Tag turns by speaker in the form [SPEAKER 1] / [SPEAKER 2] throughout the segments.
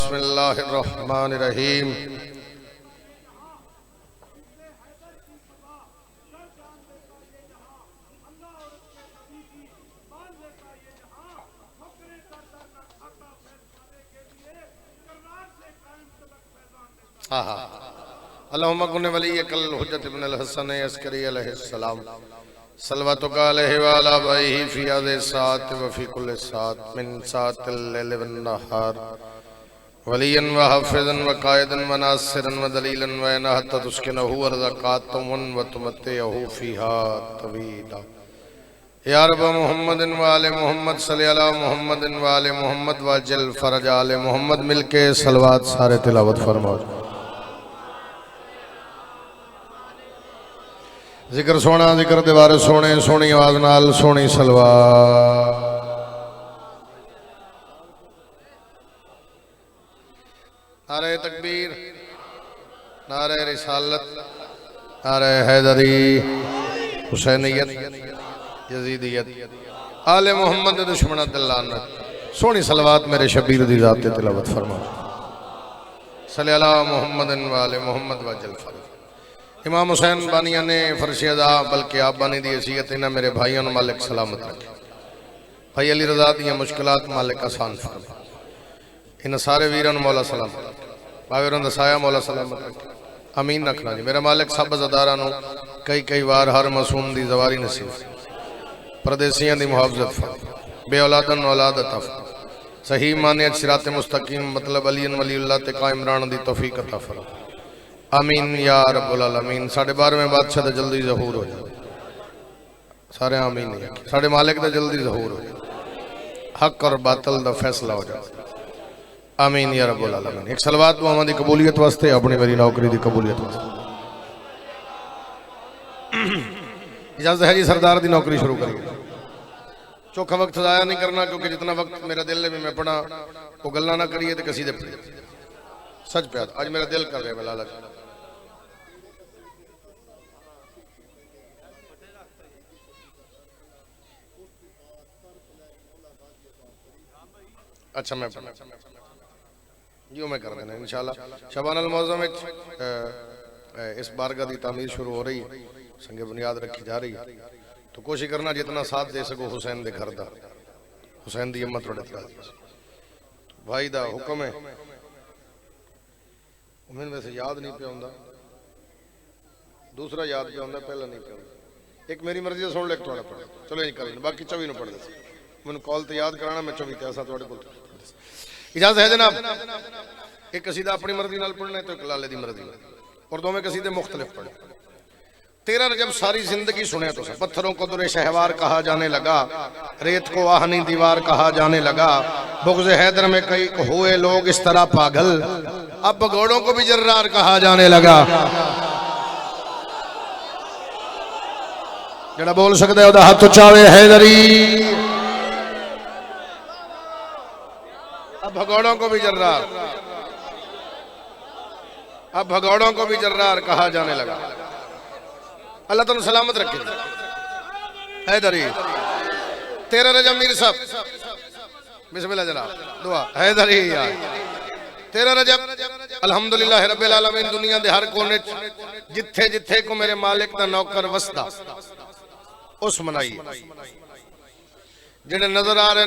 [SPEAKER 1] बिस्मिल्लाहिर्रहमानिर्रहीम। अल्लाहुम्मा कुन्नि वलिय्यकल हुज्जत इब्नुल हसन अस्करी अलैहिस्सलाम सल्लल्लाहु अलैहि व अला आलिहि फी हाज़िहि सात व फी कुल्लि सात मिन सातिल लैल वन नहार वलियन व हाफिज़न व कायदन व नासिरन व दलीलन व नहत तुस्किनहु व रज़क़ातुन व तुमत्तिहु फीहा तवीला या रब मुहम्मदिन व आले मुहम्मद सल्ली अला मुहम्मदिन व आले मुहम्मद व जल फरज आले मुहम्मद मिलके सलवात सारे तिलावत फरमाओ। जिक्र सोना जिक्र दीवार सोने सोनी आवाज नाल सोनी सलवार। नारे तकबीर नारे रिसालत नारे हैदरी हुसैनियत यजीदियत आले मोहम्मद दुश्मन लानत सोनी सलवात मेरे शबीर दी जात तिलावत फरमाओ। सल्ली अला मोहम्मद व आले मोहम्मद व जल फरज। इमाम हुसैन बानिया ने फरशिदा बल्कि आप बानी दी हैसियत इन्हें मेरे भाइयों ने मालिक सलामत रखे। भाई अली रजा दी मुश्किलात मालिक आसान फरमा। इन सारे वीरों ने मौला सलामत रखे। भावेरों का साया मौला सलामत रखे। अमीन रखना जी। मेरा मालिक सब अदारा कई कई बार हर मासूम की जवारी नसीब परदेसियों की मुहावजत फरमा। बे औलादन औलाद अता फरमा। सही मानियत सिरात मुस्तकीम मतलब अलीन वलीउल्लाह ते कायम रहने की तौफीक अता फरमा। आमीन या रब्बुल आलमीन। साढ़े 12वें बादशाह का जल्दी ज़हूर हो जाए सारे आमीन। साढ़े मालिक का जल्दी ज़हूर हो जाए हक और बातल का फैसला हो जाए आमीन या रब्बुल आलमीन। एक सलवात दुआवां दी कबूलियत वास्ते अपनी मेरी नौकरी की कबूलियत वास्ते इजाजत है जी। सरदार की नौकरी शुरू करिए। चौखा वक्त ज़ाया नहीं करना क्योंकि जितना वक्त मेरा दिल है भी मैं पढ़ा वो गल्ला ना करिए तो कसीदे पढ़िए। सच प्यार आज मेरा दिल कर रहा है बिलाल। अच्छा मैं जो मैं कर देना इंशाल्लाह। शबान अल मौज़म इस बारगाह की तामीर शुरू हो रही है। संगे बुनियाद रखी जा रही है तो कोशिश करना जितना साथ दे सको हुसैन के घर का। हुसैन की हिम्मत थोड़े भाई का हुक्म है। मैंने वैसे याद नहीं पे आंदा दूसरा याद पे आंदा पहला नहीं पे आंदा। एक मेरी मर्जी का सुन ले थोड़ा पढ़ चलो नहीं करें बाकी 24 पढ़ दे। मैंने कॉल तो याद कराना मैं 24 ऐसा थोड़े को इजाजत है जनाब। एक कसीदा अपनी मर्जी नाल पढ़ना है तो एक लाले दी मर्जी और दोवें कसीदे मुख्तलिफ पढ़े। 13 रजब सारी जिंदगी सुने तो पत्थरों को दुरे शहवार कहा जाने लगा। रेत को आहनी दीवार कहा जाने लगा। बुग़्ज़ हैदर में कई हुए लोग इस तरह पागल अब भगोड़ों को भी जर्रार कहा जाने लगा। जरा बोल सकते हो हाथ उचावे हैदरी। अब भगोड़ों को भी जर्रार अब भगोड़ों को भी जर्रार कहा जाने लगा। अल्लाह तुम सलामत रखे हैदरी। 13 रजब मीर साहब बिस्मिल्लाह जनाब दुआ हैदरी यार। 13 रजब अल्हम्दुलिल्लाह रब्बिल आलमीन दुनिया दे हर कोने जिथे जिथे को मेरे मालिक दा नौकर वसदा उस मनाई जेडे नजर आ रहे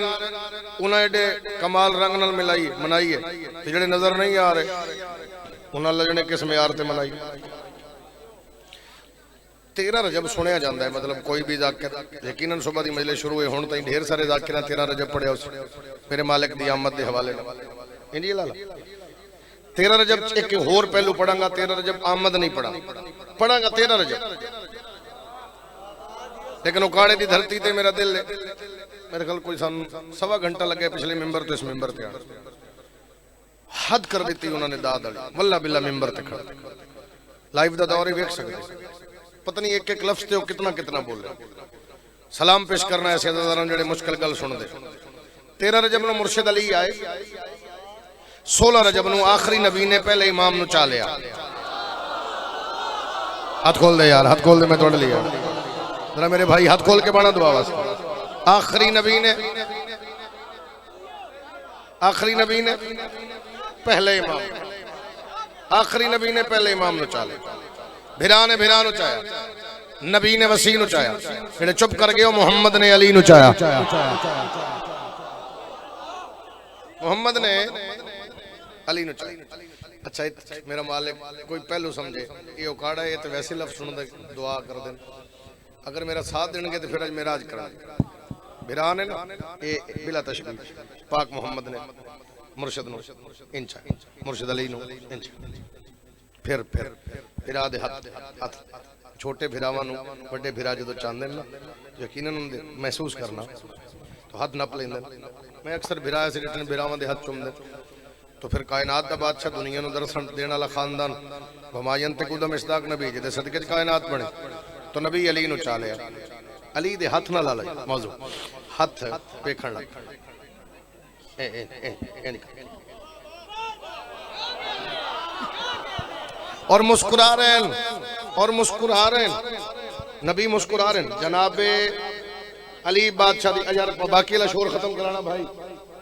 [SPEAKER 1] उन्हें एडे कमाल रंग नाल मिलाई मनाइए ते जेडे नजर नहीं आ रहे उन्हें लगने किस म्यार ते मनाई। 13 रजब सुनिया जाता है मतलब कोई भी जाकिर यकीनन सुबह की मजलिस शुरू हुई हुण ताईं ढेर सारे जाकिर 13 रजब पढ़े उस मेरे मालिक दी आमद के हवाले इंजी लाला। 13 रजब एक होर पहलू पढ़ांगा। 13 रजब आमद नहीं पढ़ांगा 13 रजब लेकिन उकाड़े की धरती ते मेरा दिल है। मेरे ख्याल कोई सवा घंटा लगे पिछले मिंबर तो इस मिंबर ते हद कर दी उन्होंने दाद वाली वल्ला बिल्ला मिंबर ते खड़ा लाइव का दौर ही वेख सकते पता नहीं एक एक लफ्ज ते कितना कितना बोल रहे। सलाम पेश करना ऐसे अज़ादारां जेडे मुश्किल गल सुनदे। 13 रजब नूं मुर्शिद अली आए। 16 रजब नूं आखिरी नबी ने पहले इमाम नूं चा लिया। हाथ खोल दे यार हाथ खोल दे मैं तोड़ लिया जरा मेरे भाई हाथ खोल के बना दुआ वास्ते। आखिरी नबी ने पहले इमाम, आखिरी नबी ने पहले इमाम नु चाले, भिरा ने भिरा नु चाया, नबी ने वसी नु चाया, जेड़े चुप कर गए मोहम्मद ने अली नु चाया। मोहम्मद ने अली नु चाया। अच्छा मेरा मालिक कोई पहलू समझे ये उकाड़ा है तो वैसे लफ्ज सुन दे दुआ कर देन, अगर मेरा साथ देंगे तो फिर आज मेरा आज करा भिरा ने ना ये बिला तशबीह पाक मोहम्मद ने मुर्शद नु इंचा, मुर्शद अली नु इंचा, फिर भिरा दे हाथ छोटे भिरावां नु बड़े भिरा जो चाहते ना यकीनन महसूस करना तो हाथ नप लेंदे। मैं अक्सर भिरा ऐसे रिटन भिरावां दे हाथ चुमदे तो फिर कायनात दा बादशाह दुनिया नु दर्शन देने वाला खानदान वमायन ते कुदम इस्ताक नबी जिदे सदके च कायनात बने तो नबी अली नु चा लिया। अली दे हाथ ना ला ले मौजू हाथ वेखण लग और मुस्कुरा रहे हैं और मुस्कुरा रहे हैं, नबी मुस्कुरा रहे हैं। जनाबे अली बादशाह दी अजर बाकी ला शोर खत्म कराना भाई,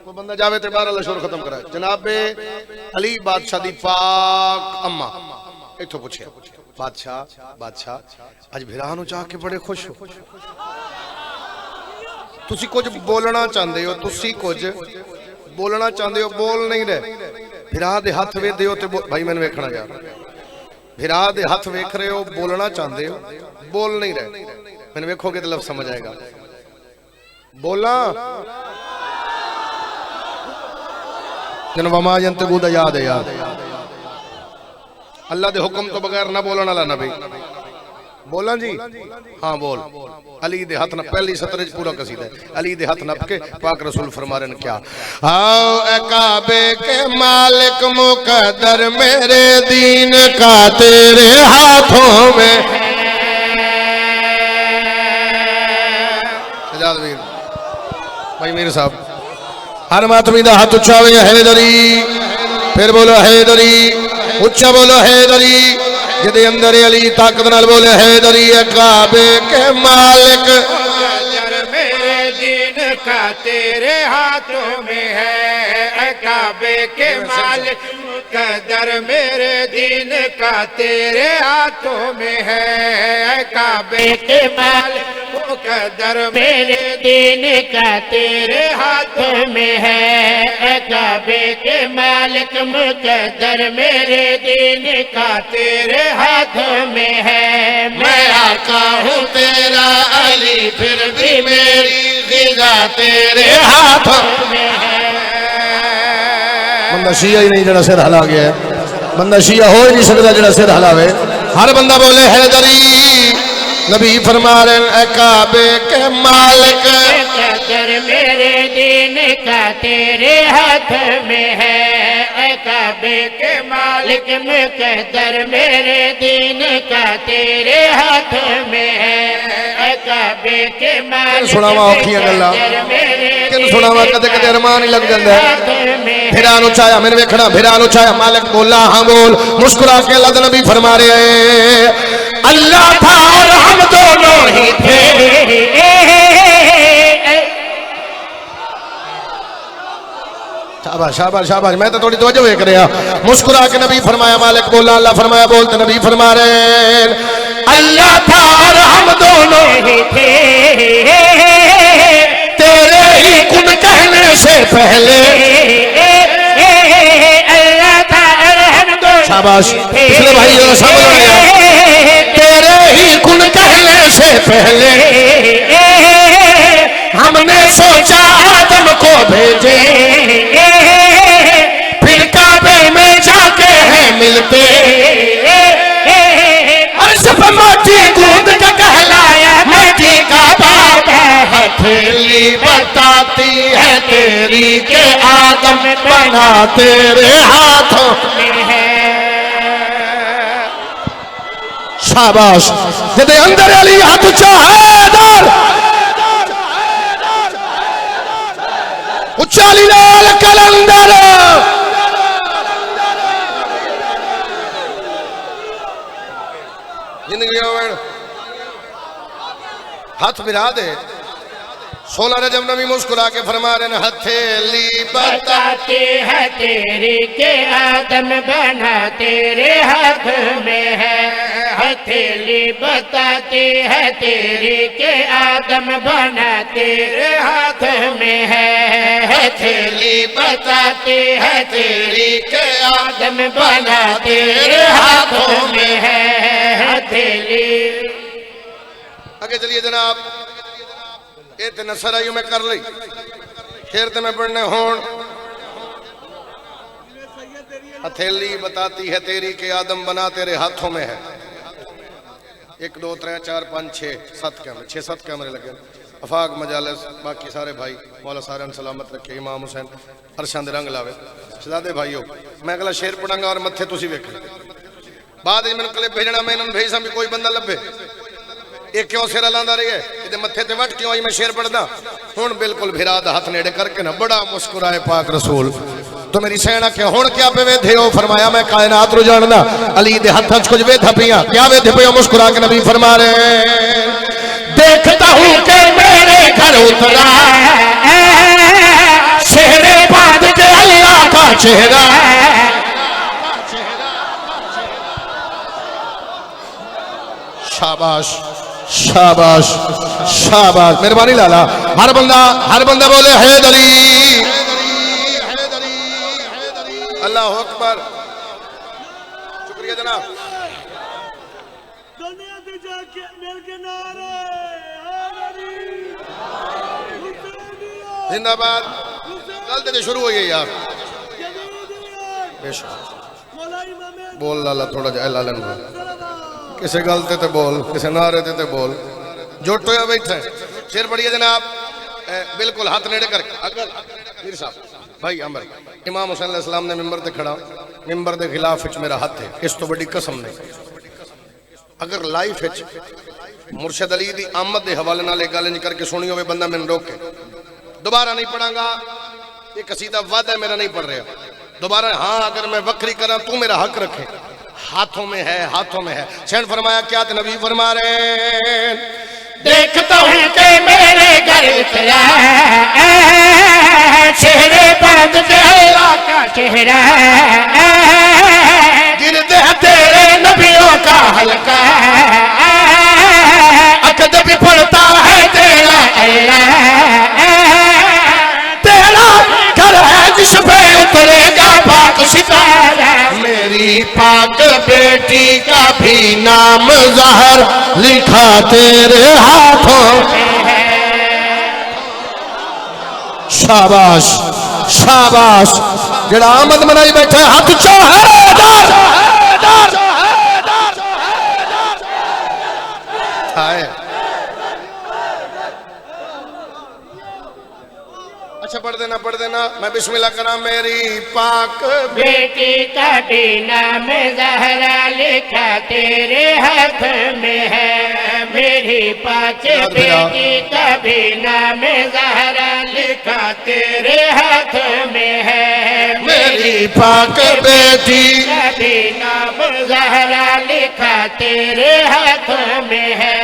[SPEAKER 1] कोई बंदा जावे ते बाहर ला शोर खत्म कराए। जनाबे अली बादशाह दी पाक अम्मा इथों पूछे बादशाह आज भिरा नु चाह के बड़े खुश हो, तुसी कुछ बोलना चाहते हो, तुसी कुछ बोलना चाहते हो बोल नहीं रहे, भिरा दे हाथ वेखदे हो ते भाई मैंने वेखना यार, भिरा दे हाथ वेख रहे हो बोलना चाहते हो बोल नहीं रहे, मैंने वेखोगे तो लफ्ज समझ आएगा। बोला जन वमा यंतकू दा याद है याद, अल्लाह दे हुक्म तो बगैर ना बोलने वाला नबी। बोला जी हाँ बोल। अली दे हाथ न पहली सतरे पूरा कसीदा है, अली दे हाथ नप के पाक रसूल फरमा रहे क्या, आओ ए काबे के मालिक मुकद्दर मेरे दीन का तेरे हाथों में। सजादवीर भाई मेरे साहब हर मातमी दा हाथ उच्चा हुआ हैदरी, फिर बोलो हैदरी, उच्चा बोलो हैदरी, जिदे अंदर अली ताकत नाल बोले हैदरी काबे के मालिक
[SPEAKER 2] मेरे दीन का तेरे हाथों में है, काबे के मालिक कदर मेरे दीन का तेरे हाथों में है, काबे के मालिक कदर मेरे दीन का तेरे हाथों में है, काबे के मालिक मुकद्दर मेरे दीन का तेरे हाथों में है। मैं आका हूँ तेरा अली फिर भी मेरी ग़िज़ा तेरे हाथों में है।
[SPEAKER 1] बंदा शिया ही नहीं जड़ा सिर हला गया है, बंदा शिया हो ही नहीं सकता जड़ा सिर हलावे। हर बंदा बोले हैदरी, नबी फरमा रहे काबे के मालिक
[SPEAKER 2] कदर मेरे दीन का तेरे हाथ में है, काबे के मालिक मुकद्दर मेरे दीन का तेरे हाथ में है, काबे के मालिक
[SPEAKER 1] सुनावा औखियां गल्लां किन सुनावा कदे कदे अरमान ही लग जांदा है। भिरा नु चाया मैंने वेखना, भिरा नु चाया मालिक बोला हाँ बोल, मुस्कुरा के अल्लाह दे नबी फरमा रहे अल्लाह था और हम दोनों ही थे। शाबाश शाबाश शाबाश, मैं तो थोड़ी तवज्जो देख रहा। मुस्कुरा के नबी फरमाया मालिक बोला, अल्लाह फरमाया बोलते नबी फरमा रहे अल्लाह था और हम दोनों ही थे, तेरे ही कुन कहने से पहले
[SPEAKER 2] अल्लाह था और हम दोनों
[SPEAKER 1] शाबाश पिछले भाई सब तेरे ही कुन कहने से पहले हमने सोचा आदम को भेजे, फिर काबे में जाके हैं मिलते, अर्श पे माटी गूंद के कहलाया माटी का बाप, हथेली बताती है तेरी के आदम बना तेरे हाथों में है। शाबाश जिदे अंदर अली हाथ उच्चा हैदर, उच्चा लाल कलंदर, जिंदगी हाथ मिला दे 16 रजब नबी मुस्कुरा के फरमा रहे हैं हथेली
[SPEAKER 2] बताती है तेरी के आदम बना तेरे हाथ में है। हथेली बताती है तेरी के आदम बना तेरे हाथ में है। हथेली बताती है तेरी के आदम बना तेरे हाथों में है। हथेली
[SPEAKER 1] आगे चलिए जनाब। ये तो नसराइयों में कर ली शेर ते में पढ़ने होन। हथेली बताती है तेरी के आदम बना तेरे हाथों में है। 1 2 3 4 5 6 7 कैमरे 6-7 कैमरे लगे। अफाक मजालस बाकी सारे भाई मौला सारे सलामत रखे। इमाम हुसैन अरशां दे रंग लावे। शहजादे भाइयों मैं अगला शेर पढ़ांगा और मत्थे तुसी वेखो। बाद में मैंने क्लिप भेजना मैं इन्होंने भेजा भी कोई बंदा लभे ये क्यों सिर लांदा रही है ये मत्थे ते वट क्यों मैं शेर पढ़दा हुण बिल्कुल भिरा दा हाथ नेड़े करके ना बड़ा मुस्कुराए पाक रसूल तो मेरी सैना के हुण क्या पे वेधे हो फरमाया मैं कायनात रू जानदा अली दे हाथ च कुछ वेधा पिया क्या वेधे पिया मुस्कुरा के नबी फरमा रहे
[SPEAKER 2] देखता हूँ कि मेरे घर उतरा चेहरे बांध के अल्लाह का चेहरा।
[SPEAKER 1] शाबाश शाबाश शाबाश मेहरबानी लाला। हर बंदा बोले हैदरी अल्लाह अकबर। शुक्रिया जनाब। जिंदाबाद। गलती तो शुरू हो गई यार बोल लाला थोड़ा जा लालन किसे गलते ते बोल किसे नारे ते बोल जोटो या बैठा है। शेर पढ़िए जनाब बिल्कुल हाथ नेड़े करके। अगर मीर साहब भाई अमर इमाम हुसैन अलैहिस्सलाम ने मिंबर ते खड़ा मिंबर के खिलाफ विच मेरा हाथ है इस तो बड़ी कसम नहीं। अगर लाइफ विच मुर्शद अली दी आमद के हवाले नाल एक गल इंज करके सुनी होवे बंदा मैनूं रोके दोबारा नहीं पढ़ांगा। ये कसीदा वादा है मेरा नहीं पढ़ रहा दोबारा। हाँ अगर मैं वक्री करा तू मेरा हक रखे हाथों में है हाथों में है। शैन फरमाया क्या तो नबी फरमा रहे
[SPEAKER 2] देखता हूँ कि मेरे घर उतरा चेहरे बांध के अल्लाह का चेहरा। गिरद है तेरे नबियों का हल्का अकद भी पड़ता है तेरा अल्लाह। तेरा घर है जिस पे उतरेगा पाक सितारा।
[SPEAKER 1] मेरी पाक बेटी का भी नाम ज़हर लिखा तेरे हाथों में है। शाबाश शाबाश जड़ा आमद मनाई बैठे हाथ अच्छा पढ़ देना मैं बिस्मिल्लाह करा। मेरी पाक
[SPEAKER 2] बेटी का भी नाम ज़हरा लिखा तेरे हाथ में है। मेरी पाक बेटी का भी नाम ज़हरा लिखा तेरे हाथ में है।
[SPEAKER 1] मेरी पाक बेटी
[SPEAKER 2] का भी नाम ज़हरा लिखा तेरे हाथ में है।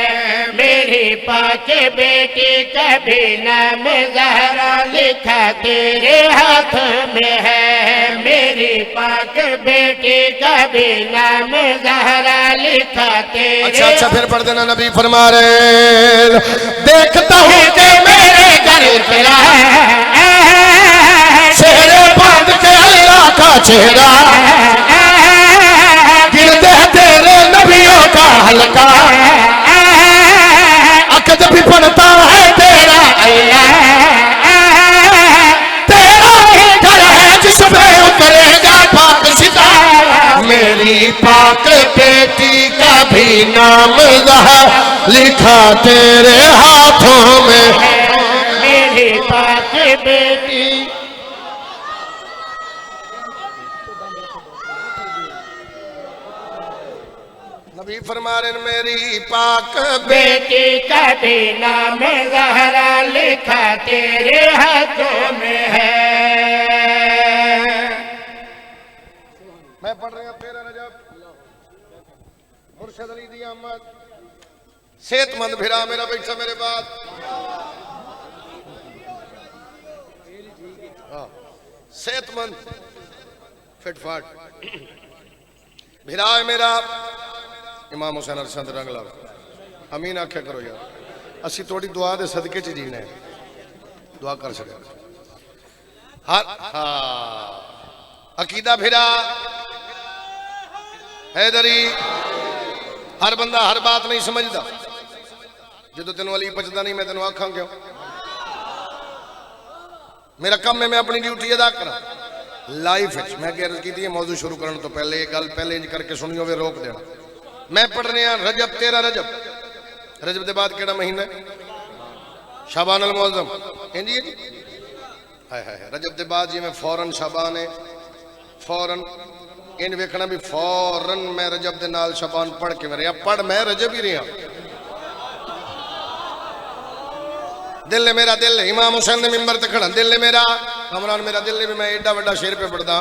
[SPEAKER 2] मेरी पाक बेटी का भी नाम ज़हरा लिखा तेरे हाथ में है। मेरी पाक बेटी का भी नाम ज़हरा लिखा तेरे।
[SPEAKER 1] अच्छा फिर पढ़ देना नबी फरमा रहे
[SPEAKER 2] देखता हूँ कि मेरे घर उतरा चेहरे बांध के अल्लाह का चेहरा। गिरद है तेरे नबियों का हल्का अकद भी पड़ता है तेरा अल्लाह। तेरा ही घर है जिसमें उतरेगा पाक सितारा।
[SPEAKER 1] मेरी पाक बेटी का भी नाम ज़हर लिखा तेरे हाथों में।
[SPEAKER 2] मेरी पाक बेटी
[SPEAKER 1] नबी फरमा रहे मेरी पाक
[SPEAKER 2] बेटी का भी नाम ज़हरा लिखा तेरे हाथों में है।
[SPEAKER 1] मैं पढ़ रहा 13 रजब मुर्शद अली दी आमद सेहतमंद भिरा मेरा बैठा मेरे बाद सेहतमंद फिटफाट भिरा है मेरा इमाम हुसैन अरशद रंग लाओ अमीन आख्या करो यार असी थोड़ी दुआ दे सदके च जीना है दुआ कर सके हाँ अकीदा भिरा हैदरी हर बंदा हर बात नहीं समझता जो तेन अली पचता नहीं मैं तेन आखा क्यों मेरा काम है मैं अपनी ड्यूटी अदा करा लाइफ मैं अर्ज की मौजू शुरू करने तो पहले गल पहले इंज करके सुनी होवे रोक देना मैं पढ़ रहा रजब 13 रजब रजब के बाद केड़ा महीना शाबान अल मुअज़्ज़म इंज है जी हाय हाय रजब के बाद जी मैं फौरन शाबान है फौरन इन वेखना भी फौरन मैं रजब के नाल शाबान पढ़ के मैं रहा पढ़ मैं रजब ही रहा दिल है मेरा दिल है इमाम हुसैन ने मिंबर ते खड़ा दिल है मेरा कमरान मेरा दिल है भी मैं एडा बड़ा शेर पे पढ़दा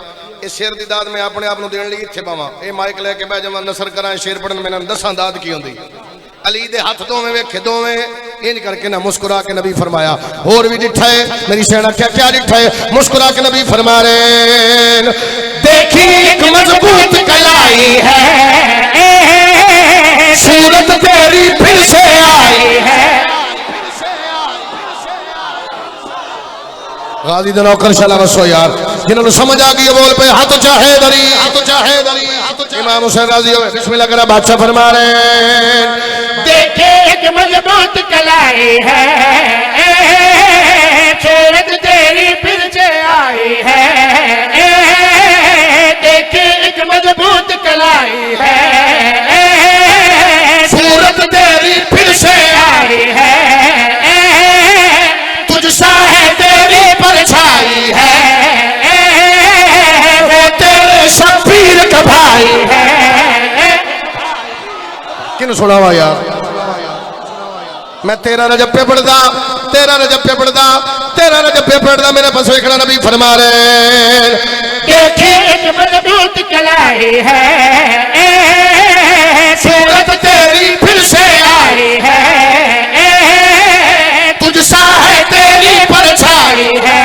[SPEAKER 1] इस शेर की दाद मैं अपने आप को देने लिए इत्थे पावां ये माइक लेके बह जावां नसर करा शेर पढ़न मैंने दसां दाद की होंदी अली दे हाथ दोवें वेखे दोवें इंज करके ना मुस्कुरा के नबी फरमाया होर भी डिठा है मेरी सेना क्या डिठा है मुस्कुरा के नबी फरमा रहे
[SPEAKER 2] देखी एक मजबूत कलाई है सूरत तेरी फिर से आई है
[SPEAKER 1] गाजी दे नौकर शाला बसो यार जिन्होंने समझ आ गई बोल पे हाथ चाहे दरी इमाम हुसैन राजी हो बिस्मिल्लाह करा बादशाह फरमा रहे
[SPEAKER 2] देखे एक मजबूत कलाई है सूरत तेरी फिर से आई है देखे एक मजबूत कलाई है सूरत तेरी फिर से आई है तुझसा है तेरी परछाई है वो तेरे शबीर का भाई है
[SPEAKER 1] किन सुनावा यार मैं 13 रजब पे पढ़दा 13 रजब पे पढ़दा 13 रजब पे पढ़दा मेरे पास वेखना नबी फरमा रहे
[SPEAKER 2] देखे एक मजबूत कलाई है सूरत तेरी फिर से आई है तुझसा है तेरी परछाई है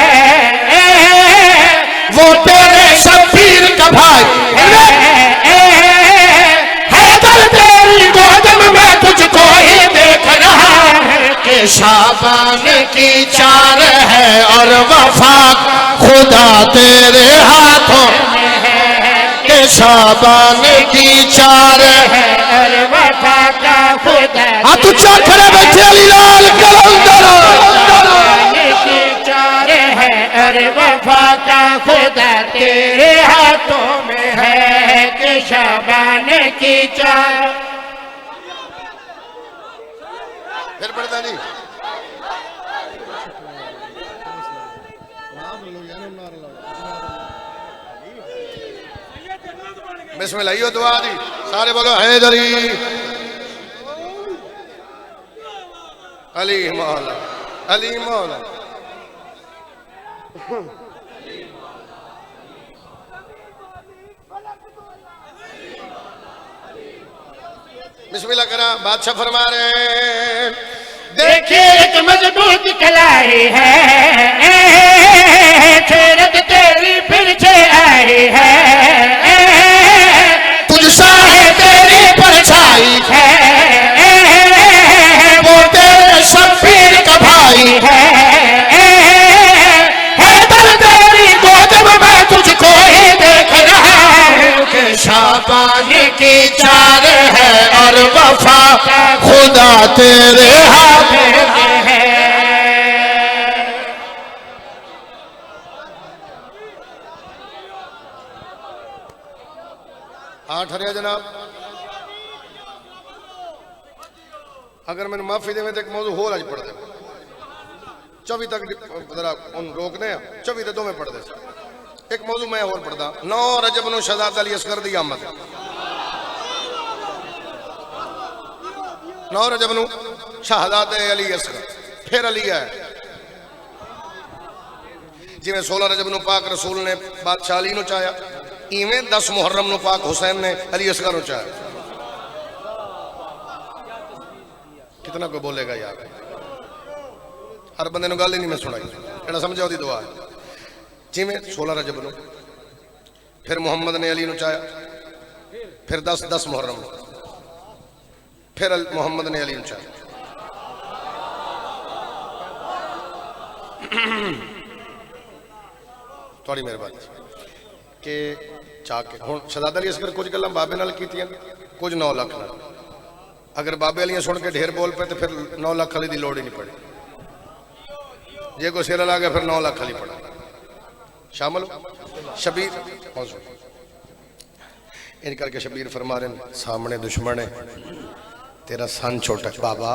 [SPEAKER 2] वो तेरे शबीर का भाई है दर तेरी गोदम में तुझको ही देख रहा है कि शाबान की चार है और वफा खुदा तेरे हाथों में है कि शाबान की चार है और वफा का खुदा
[SPEAKER 1] तू चाखरे बैठे अली लाल कलंदर
[SPEAKER 2] अरे वफा का खुदा तेरे हाथों में है कि शाबान की चार
[SPEAKER 1] फिर पढ़ता नहीं बिस्मिल्लाह यो दुआ दी सारे बोलो हैदरी अली मौला अली मौला बिस्मिल्लाह करा बादशाह फरमा रहे
[SPEAKER 2] देखिए एक मजबूत कलाई है सूरत तेरी फिर से आई है तुझसा है तेरी परछाई है वो तेरे शबीर का भाई है दर तेरी गोदम में तुझको ही देख रहा हूँ कि शाबान की चार है और वफा
[SPEAKER 1] खुदा तेरे हाथ
[SPEAKER 2] में है
[SPEAKER 1] हाँ ठहरिया जनाब अगर मैंने माफी देवे तो एक मौजू होर अज पढ़ दे 24 तक जरा रोकने 24 तो मैं पढ़ दे एक मौजू मैं और पढ़दा 9 रजब नु शहजाद अली असगर दी आमद 9 रजब नु शहजाद अली असगर फिर अली है जिवें 16 रजब नु पाक रसूल ने बादशाह अली नु चाया इवें 10 मुहर्रम नु पाक हुसैन ने अली असगर नु चाया कितना कोई बोलेगा यार हर बंदे नु गल ही नहीं मैं सुनाई एड़ा समझाओ दी दुआ जिमें 16 रजब नूं, फिर मुहम्मद ने अली नूं चाया, फिर 10 मुहर्रम, फिर मुहम्मद ने अली नूं चाया। थोड़ी मेहरबानी कि चाके हुण शहजादा अली असगर कुछ गल्लां बाबे नाल कीतियां, कुछ 9 लाख नाल। अगर बाबे अलियां सुन के ढेर बोल पे तो फिर 9 लाख वाली दी लोड़ ही नहीं पड़ी। जे कोई सिर ला गया फिर 9 लाख वाली पड़ा। शामिल शबीर इन करके शबीर फरमा रहे सामने दुश्मन है, तेरा सन छोटा। बाबा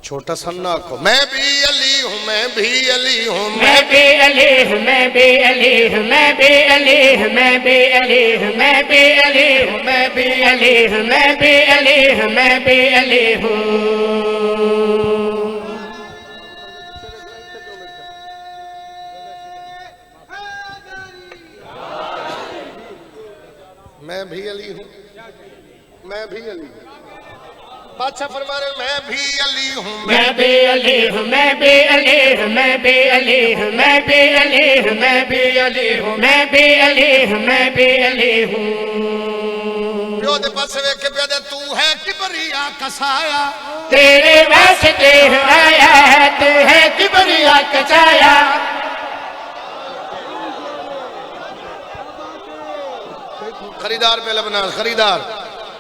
[SPEAKER 1] छोटा सन ना आखो, मैं भी अली हूँ, मैं भी अली हूँ,
[SPEAKER 2] मैं भी अली हूँ, मैं भी अली हूँ, मैं भी अली हूँ, मैं भी अली हूँ, मैं भी अली हूँ, मैं भी अली हूँ, मैं भी अली हूँ, मैं भी अली हूँ।
[SPEAKER 1] मैं भी अली हूँ, मैं भी अली हूँ। बादशाह फरमा रहे मैं भी अली हूँ,
[SPEAKER 2] मैं भी अली हूँ, मैं भी अली हूँ, मैं भी अली हूँ, मैं भी अली हूँ, मैं भी अली हूँ, मैं भी अली हूँ, मैं भी अली हूँ।
[SPEAKER 1] प्यो दे पासे वेख के प्या दे तू है किबरिया कसाया,
[SPEAKER 2] तेरे वास्ते आया है, तू है किबरिया कसाया।
[SPEAKER 1] खरीदार पे लबना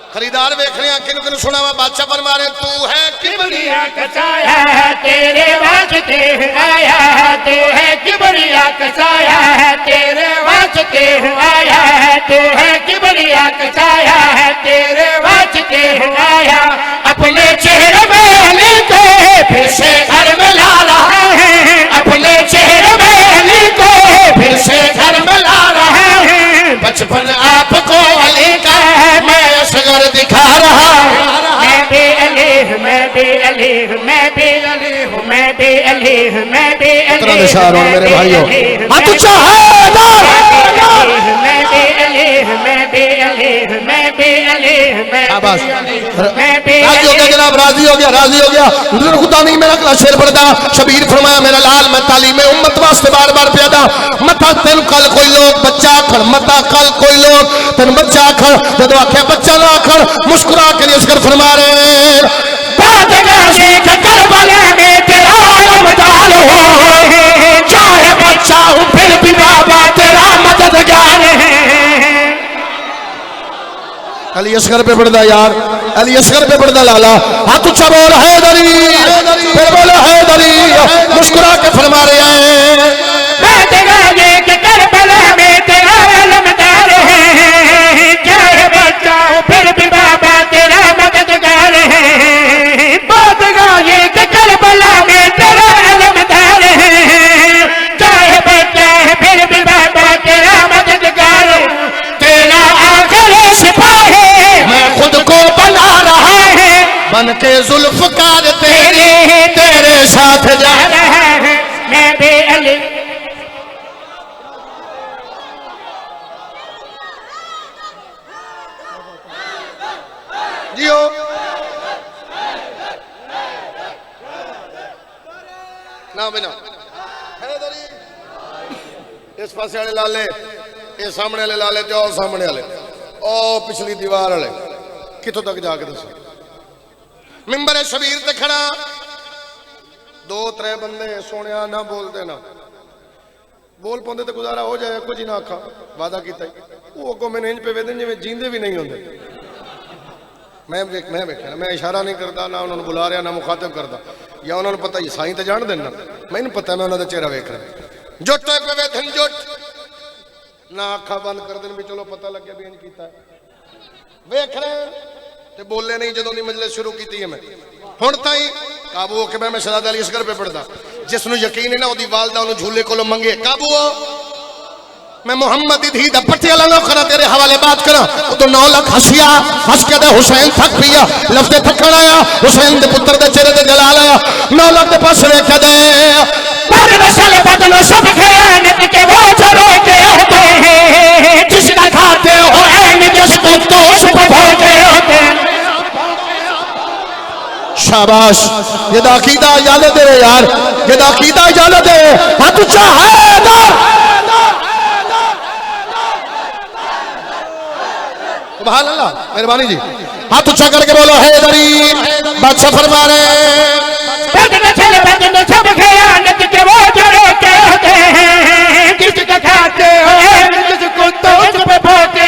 [SPEAKER 1] खरीदार वेख रहे हैं किन सुना हुआ। बादशाह फरमा रहे तू है
[SPEAKER 2] किबरिया कसाया है, तेरे वास्ते आया है, तू है किबरिया कसाया है, तेरे वास्ते आया है, तू है किबरिया कसाया है, तेरे वास्ते आया। अपने चेहरे में अली को फिर से घर में ला रहा है, अपने चेहरे में अली को फिर से घर में ला रहा है। बचपन आपको अली का मैं असगर दिखा रहा हूँ। मैं भी अली हूँ, मैं भी अली हूँ, मैं भी अली हूँ, मैं भी अली हूँ, मैं भी अली हूँ,
[SPEAKER 1] मेरे भाइयों
[SPEAKER 2] मैं भी अली हूँ, मैं भी अली हूँ, मैं भी अली हूँ, मैं भी अली हूँ, मैं भी
[SPEAKER 1] राजी हो गया जनाब, राजी हो गया खुदा नहीं मेरा कला शेर पढ़दा। शबीर फरमाया मेरा लाल मैं तालीम उम्मत वास्ते बार बार प्यादा मता तेन कल कोई लोग बच्चा आखर, मता कल कोई लोग तेन बच्चा आखर, जब आख्या बच्चा ना आखर मुस्कुरा के असगर फरमा रहे
[SPEAKER 2] करबला में तेरा मदार हो, चाहे बच्चा हूँ फिर भी बाबा तेरा मददगार है।
[SPEAKER 1] अली असगर पे पढ़दा यार, अली असगर पे पढ़दा लाला। हाथ ऊंचा बोल हैदरी, फिर बोल हैदरी, मुस्कुरा के फरमा रहे हैं
[SPEAKER 2] करबला में तेरा अलमदार है, चाहे बच्चा हूँ फिर भी बाबा तेरा मददगार है। करबला में तेरा अलमदार है, चाहे बच्चा है फिर भी बाबा तेरा मददगार है। तेरा आखिरी सिपाही मैं खुद को बना रहा है,
[SPEAKER 1] बन के जुल्फकार
[SPEAKER 2] तेरे साथ जा रहा है। मैं भी अली
[SPEAKER 1] जियो ना बिना हैदरी। इस पासे वाले लाले, ये सामने वाले लाले, ते और सामने वाले, ओ पिछली दीवार वाले, कितों तक जाके दसो। मिंबर शबीर ते खड़ा 2-3 बंदे सोने ना बोलते ना बोल पाते तो गुजारा हो जाए, कुछ ही ना आखा वादा किया वो अगो मैंने इंज पे वेदन जिवें जींदे भी नहीं होंगे। मैं वेख्या मैं इशारा नहीं करता ना उन्होंने बुला रहा ना मुखातब करता, या उन्होंने पता ही साईं तो जान देना, मैंने पता मैं उन्होंने चेहरा वेख रहा जुट पे वेदन जुट ना अखा बंद कर देन भी चलो पता लगे भी इंज कीता वेख रहे ते बोले नहीं जो मजलिस शुरू की है। मैं हुण ताई काबू होके मैं शहजादा अली असगर पे पढ़दा, जिसनू यकीन है ना ओदी वालदा ओनू झूले कोलों मंगे काबू हो। मैं मोहम्मद दी धी दा पट्टी वाला नौकर तेरे हवाले बात करा तो 9 लाख हसिया हस के दे हुसैन थक पिया लफ्ज़ थकण आया, हुसैन दे पुत्र दे चेहरे ते जलाल आया। 9 लाख दे पास वेख दे
[SPEAKER 2] पर नस्ल बदलो सब खयानत के वो चलो के होते हैं, जिसका खाते हो ऐन जिसको तो उस पर भोगे होते हैं।
[SPEAKER 1] शाबाश, ये दाकीदा इजाजत दे यार, ये दाकीदा इजाजत दे। हाथ ऊंचा है सुभान अल्लाह, मेहरबानी जी। हाथ उच्चा करके बोलो हैदरी, बादशाह फरमा रहे
[SPEAKER 2] सब खयानत के वो जो रोते होते हैं, किसका खाते हो किसको तो पे भोते,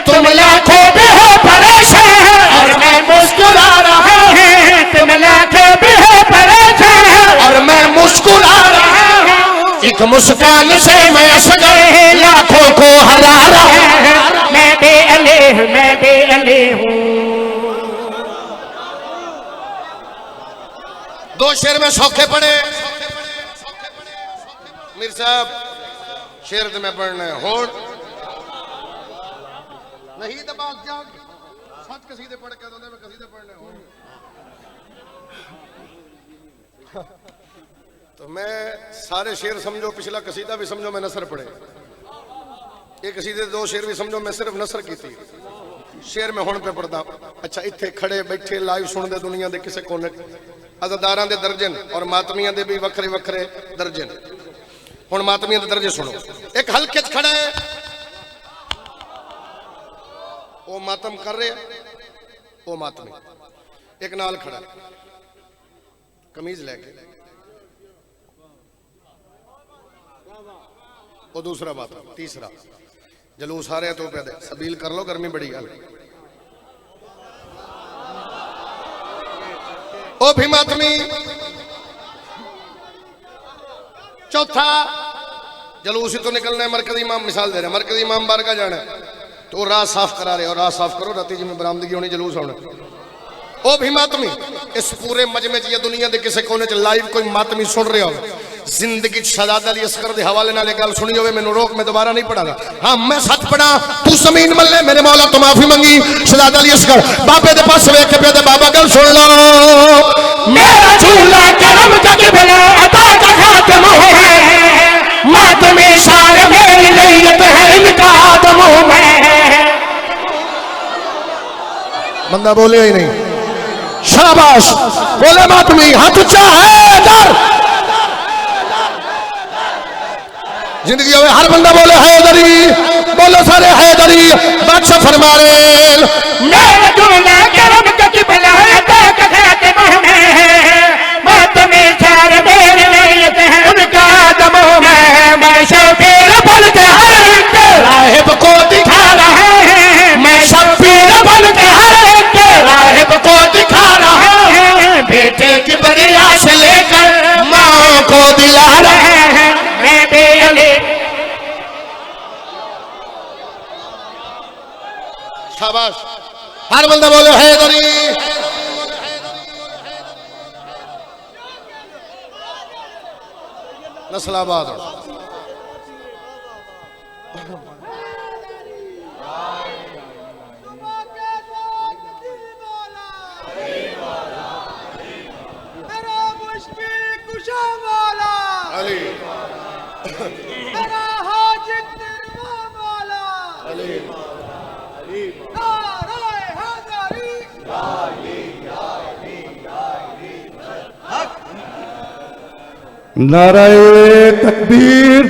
[SPEAKER 2] तुम लाखों में हो परेशान और मैं मुस्कुरा रहा हूँ, तुम लाखों में हो परेशान और मैं मुस्कुरा रहा हूँ, एक मुस्कान से मैं असगर लाखों को हरा रहा हूँ, मैं बेअले हूँ।
[SPEAKER 1] दो शेर में सौखे पड़े मीर साहब, शेर तो मैं पढ़ना है होड़ नहीं दबा जाग सच कसीदे पढ़ के दोने में कसीदे पढ़ने हो। तो मैं सारे शेर समझो, पिछला कसीदा भी समझो मैं नसर पढ़े, एक कसीदे दो शेर भी समझो मैं सिर्फ नसर की थी, शेर में हुण पे पढ़दा। अच्छा इत्थे खड़े बैठे लाइव सुनदे दुनिया दे किसे कोने अज़ादारां दे दर्जन और मातमियां दे भी वखरे वखरे दर्जन। हुण मातमियां दे दर्जे सुनो, एक हल्के च खड़ा है वो मातम कर रहे वो मातमी, एक नाल खड़ा कमीज लेके वो दूसरा बात, तीसरा जलूस आ रहे तो पे सबील कर लो, गर्मी बड़ी है ओ भी मातमी। चौथा जलूस ही तो निकलना है, मरकजी इमाम मिसाल दे रहे हैं, मरकजी इमाम बारगाह जाना है तो राह साफ करा रहे, और राह साफ करो राती जी में बरामदगी होनी, जलूस होना। ओ भी मातमी, इस पूरे मजमे च या दुनिया के किसी कोने च लाइव कोई मातमी सुन रहे हो, जिंदगी शहजादा अली असगर के हवाले नाल गल सुनी होवे, मैनू रोक, मैं दोबारा नहीं पढ़ागा। हाँ मैं सच पढ़ा, तू जमीन मल्ले मेरे मौला तो माफी मंगी, शहजादा अली असगर बाबे दे पास वेख के पे ते बाबा गल सुन लो, मेरा झूला करम का किबला अता का खातम है, मातमी शान मेरी लैयत है इनका आदम में। बंदा बोले ही नहीं, शाबाश बोले मातमी, हाथ ऊंचा है डर जिंदगी में हर बंदा बोले हैदरी, बोलो सारे हैदरी। बादशाह फरमा रहे मेरा दूल्हा करम का किबला अता का खातम है, मातमी शान मेरी लैयत है उनका आदम में। मैं शबीर बन के हर एक राहिब को दिखा रहा है, मैं शबीर बन के हर एक राहिब को दिखा रहा है, बेटे की बड़ी आस लेकर माँ को दिला रहे हैं, मैं बेअली। शाबाश, हर बंदा बोले हैदरी। नस्लाबाद
[SPEAKER 3] नाराए तकबीर।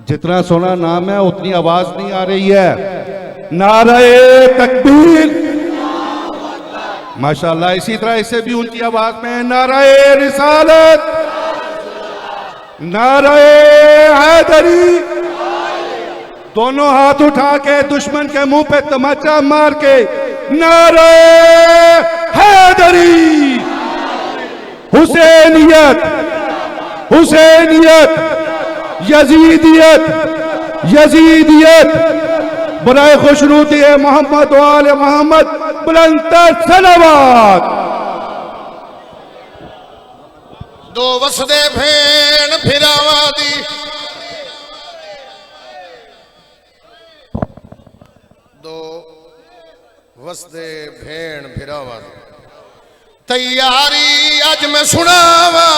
[SPEAKER 3] जितना सोना नाम है उतनी आवाज नहीं आ रही है। नाराए तकबीर। माशाल्लाह, इसी तरह इससे भी ऊंची आवाज में नाराए रिसालत, नाराए हैदरी। दोनों हाथ उठा के दुश्मन के मुंह पे तमाचा मार के नाराए हैदरी। हुसैनियत, हुसैनियत, यजीदियत, यजीदियत, बराए खुशरूती मोहम्मद वाले मोहम्मद, बुलंदतर सलावत।
[SPEAKER 1] दो वसदे भेण फिरावा दी, दो वसदे भेण फिरावा दी तैयारी अज मैं सुनावा।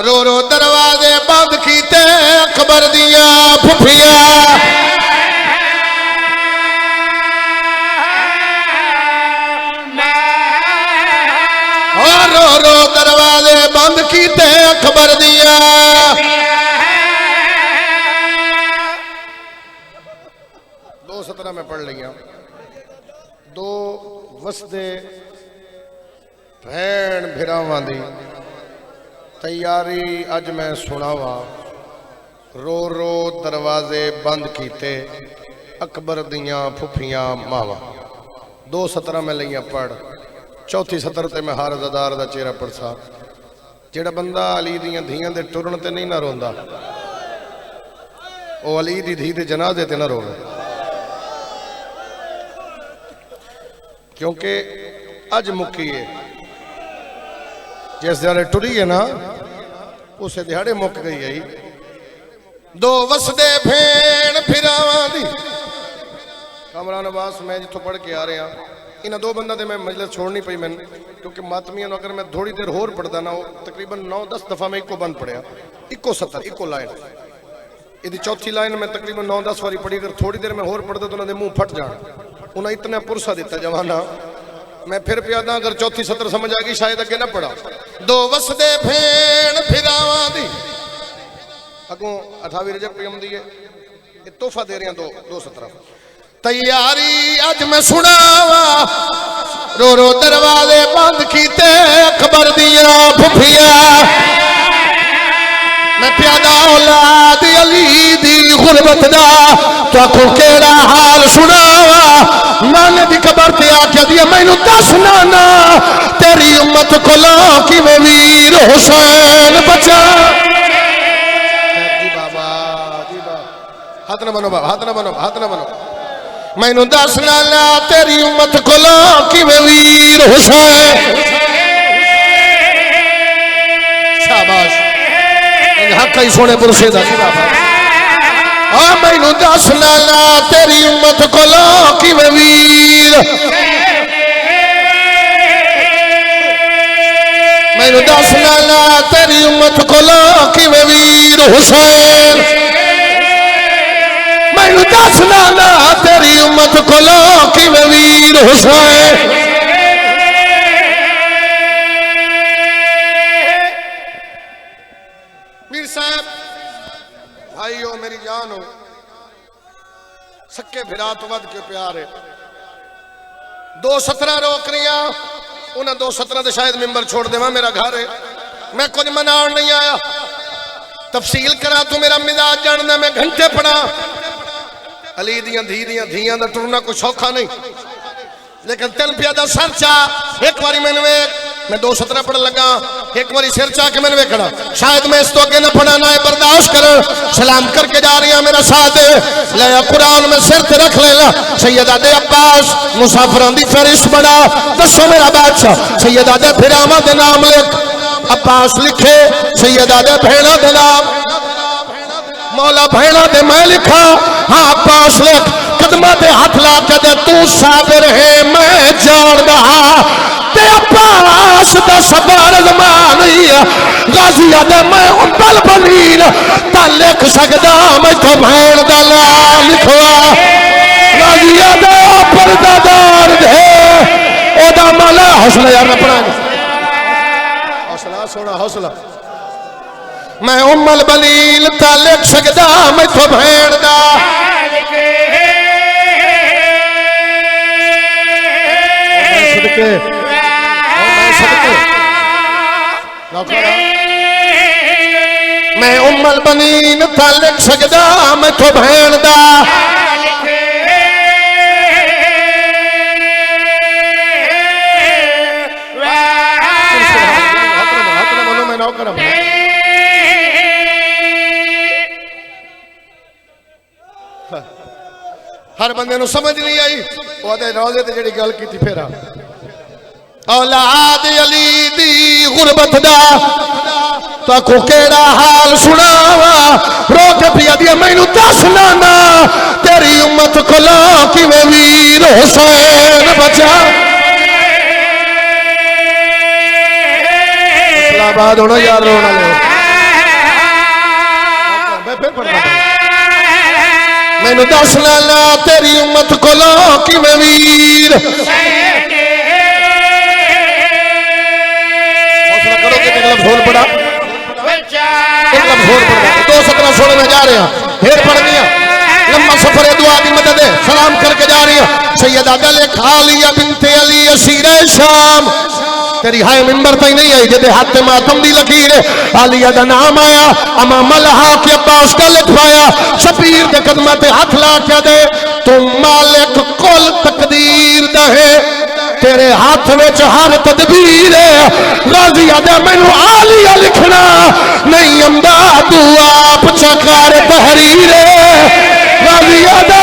[SPEAKER 1] रो रो दरवाजे बंद कीते अकबर दिया फुफिया, रो रो दरवाजे बंद कीते अकबर दिया। दो 17 में पढ़ लिया। दो वसदे भैन भिरावां दी तैयारी अज मैं सुनावा। रो रो दरवाजे बंद कीते अकबर दियां फुफियां मावा। दो 17 में लिया पढ़। चौथी 17 ते मैं हर अज़ादार दा चेहरा पढ़सा। जेड़ा बंदा अली दियां धियां दे टुरन ते नहीं ना रोंदा वो अली दी धी दे जनाजे ते ना रोवे, क्योंकि अज मुक्की है। जिस दिहाड़े टुरी है ना उस दिहाड़े मुक गई है। दो वसदे भेण फिरावां दी। कामरान अब्बास मैं जिथों पढ़ के आ रहा इन्हां दो बंदा ते मैं मजलिस छोड़नी पई मैंने, क्योंकि मातमियां अगर मैं थोड़ी देर होर पढ़दा ना तकरीबन 9-10 दफा मैं इको बंद पढ़िया। इको 70 इको लाइन यदि चौथी लाइन में तकरीबन 9-10 वारी पढ़ी। अगर थोड़ी देर में होर पढ़दा तो उन्होंने मुंह फट जाना। उन्हें इतना पुरसा दिता जवाना मैं फिर प्यादा। अगर चौथी 17 समझ आ गई शायद अगे ना पढ़ा। दो वसदे भेण फिरावां दी अगों 28 रजब पे आउंदी है। ये तोहफा दे रहे हैं। दो 17 तैयारी अज मैं सुनावा। रो रो दरवाजे बंद कीते अकबर दियां फुफियां। मैं प्यादा औलाद अली दी गुरबत दा ताको केड़ा हाल सुनावा। नाने दी कबर ते आख्या दी मैनू दस नाना तेरी उम्मत कोलों किवें वीर हुसैन बचा। जी बाबा जी बाबा हाथ ना बनो बाबा, हाथ ना बनो, हाथ ना बनो। मैनू दस नाना तेरी उम्मत कोलों किवें वीर हुसैन। शाबाश हक ही सोने पुरुषे दा जी बाबा। आ मैनू दस नाना तेरी उम्मत कोलों किवें वीर। मैनू दस नाना तेरी उम्मत कोलों किवें वीर हुसैन। मैनू दस नाना तेरी उम्मत कोलों किवें वीर हुसैन। मीर साहब भाइयों मेरी जान हो सक्के भिरा तो वध के प्यार है। दो 17 रोक रही उन्हें 2 17 तो शायद मेंबर छोड़ देवा। मेरा घर है मैं कुछ मनाउण नहीं आया। तफसील करा तू मेरा मिजाज जानना। मैं घंटे पढ़ा अली दियां धियां दा टुरना कोई सौखा नहीं, लेकिन तेन प्यादा सर चा एक बारी मैंने मैं 2 17 पढ़ लगा। एक बारी सिर चा के मैंने वेखना शायद मैं इस तो अगे ना पढ़ा ना है बर्दाश्त कर। सलाम करके जा रही मेरा साथ ले कुरान में सिर ते रख लेना। सैयदादे अब्बास मुसाफिरों दी फहरिस्त बना। दसो मेरा बादशाह सैयदादे फिरावां दे नाम लिख। अब्बास लिखे सैयदादे भेणा दे नाम। मौला भेणा दे मैं लिखा। हाँ अब्बास लिख। कदमा दे हाथ ला के दे तू साबिर है मैं जानदा। ते अब्बास दा सबर ज़मान गाजिया दे मैं उम्बल बलील ता लिख सकदा मैं तो भेण दा नाम लिखवा। गाजिया दे परदादार दे ओदा माला हौसला यार मैं पढ़ा हौसला सोना हौसला। मैं उम्मल बलील ता लिख सकदा मैं तो भेण दा। मैं उम्मल बनीन ता लिख सकदा मैं तो भेण दा। हर बंदे नूं समझ नहीं आई ओदे रोजे ते जेड़ी गल कीती फिर औलाद अली दी गुरबत दा ताको केड़ा हाल सुनावा। रो के पिया दी मैनू दस नाना तेरी उम्मत कोलों किवें वीर हुसैन बचा। इस्लामाबाद होना यार रोना ले मैं फिर पढ़ मैनू दस नाना तेरी उम्मत कोलों किवें वीर। हौसला करो कि एक लफ्ज़ होर पढ़ा एक लफ्ज़ होर पढ़ा। 2 17 16 में जा रहे हैं ढेर पढ़ गया। लंबा सफर है दुआ की मदद सलाम करके जा रही है सैयदा दले खालिया बिनते अली असीरे शाम तेरी हाय मिंबर तई नहीं आई जेदे हाथ में मातम दी लकीर आलिया दा नाम आया अमा मलहा के अब्बास का लिखवाया शबीर दे कदमां ते हाथ ला के दे तू मालिक कुल तकदीर दा है तेरे हाथ में हर तदबीर है गाजिया दे मैनू आलिया लिखना नहीं आंदा तू आप चकार तहरीर गाजिया दे